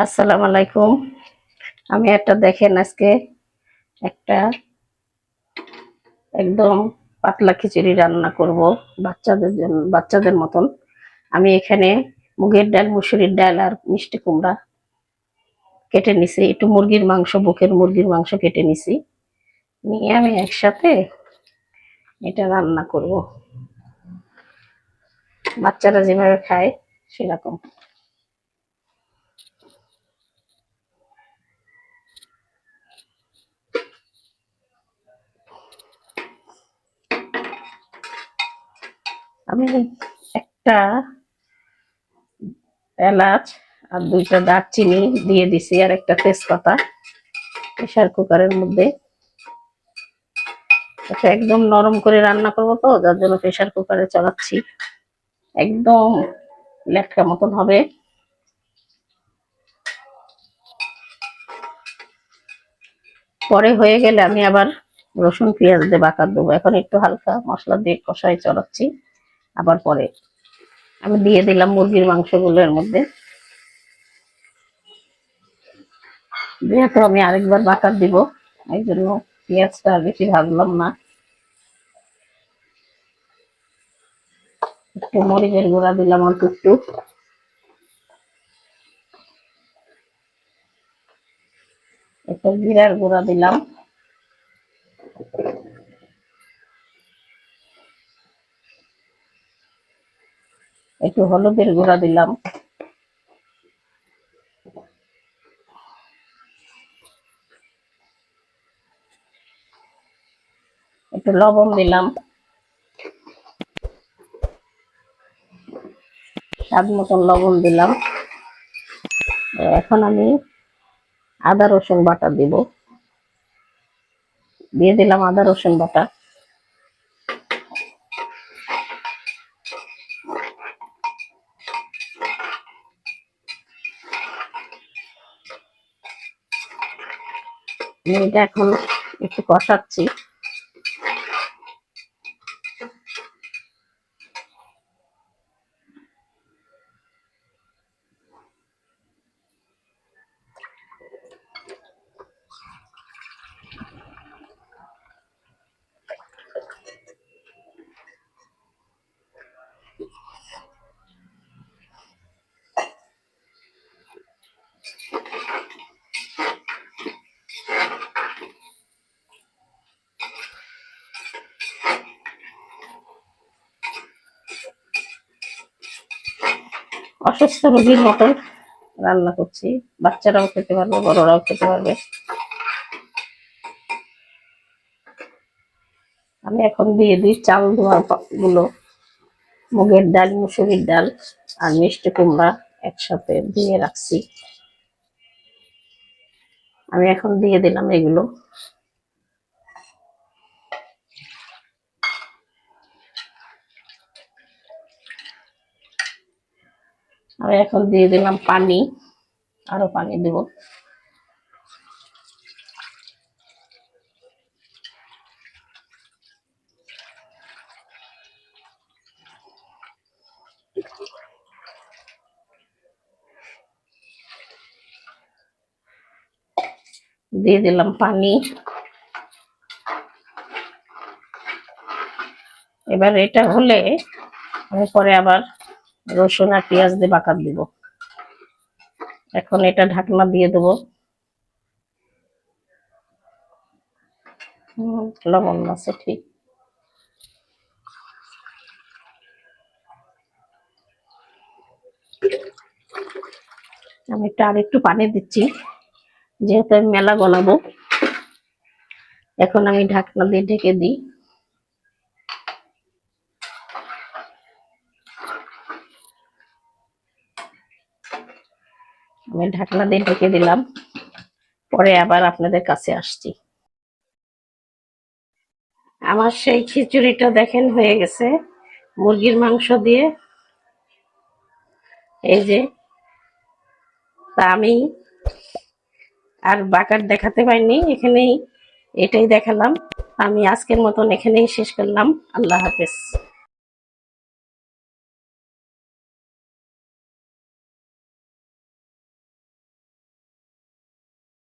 আসসালামু আলাইকুম। আমি একটা দেখেন আজকে একটা একদম পাতলা খিচুড়ি রান্না করব বাচ্চাদের জন্য, বাচ্চাদের মতন। আমি এখানে মুগের ডাল, মুসুরির ডাল আর মিষ্টি কুমড়া কেটে নিছি, একটু মুরগির মাংস, বুকের মুরগির মাংস কেটে নিছি, নিয়ে আমি একসাথে এটা রান্না করব, বাচ্চারা যেভাবে খায় সেরকম। আমি একটা এলাচ আর দুইটা দারচিনি দিয়ে দিছি, আর একটা তেজপাতা প্রেসার কুকারের মধ্যে। এটা একদম নরম করে রান্না করবো তো, যার জন্য প্রেসার কুকারে চড়াচ্ছি, একদম লেটকা মতন হবে। পরে হয়ে গেলে আমি আবার রসুন পেঁয়াজ দিয়ে বাকার দেবো। এখন একটু হালকা মশলা দিয়ে কষাই চড়াচ্ছি, আবার পরে আমি দিয়ে দিলাম মুরগির মাংসগুলো এর মধ্যে। যেহেতু আমি আরেকবার বাকার দিব, এই জন্য পেঁয়াজটা আর বেশি ভাজলাম না। একটু মরিচের গুঁড়া দিলাম অল্প একটু, একটু জিরার গুঁড়া দিলাম, একটু হলুদের গুঁড়া দিলাম, একটু লবণ দিলাম, স্বাদ মতন লবণ দিলাম। এখন আমি আদা রসুন বাটা দিব, দিয়ে দিলাম আদা রসুন বাটা। এটা এখন একটু কষাচ্ছি। অসুস্থ রোগীর মতন রান্না করছি, বাচ্চারাও খেতে পারবে, বড়রাও খেতে পারবে। আমি এখন দিয়ে দিই চাল ধোয়া গুলো, মুগের ডাল, মুসুরির ডাল আর মিষ্টি কুমড়া একসাথে দিয়ে রাখছি। আমি এখন দিয়ে দিলাম এগুলো। আমি এখন দিয়ে দিলাম পানি, আরো পানি দেব। দিয়ে দিলাম পানি। এবার এটা হলে আমি পরে আবার রসুন আর পেঁয়াজ দিয়ে বাকার দিব। এখন এটা ঢাকনা দিয়ে দেবো। লবণ আছে ঠিক। আমি একটু আর একটু পানি দিচ্ছি, যেহেতু আমি মেলা বানাবো। এখন আমি ঢাকনা দিয়ে ঢেকে দিই। আমি ঢাকনা দিয়ে ঢেকে দিলাম, পরে আবার আপনাদের কাছে আসছি। আমার সেই খিচুড়িটা দেখেন হয়ে গেছে মুরগির মাংস দিয়ে। এই যে, তা আমি আর বাকার দেখাতে পাইনি, এখানেই এটাই দেখালাম। আমি আজকের মতন এখানেই শেষ করলাম। আল্লাহ হাফেজ।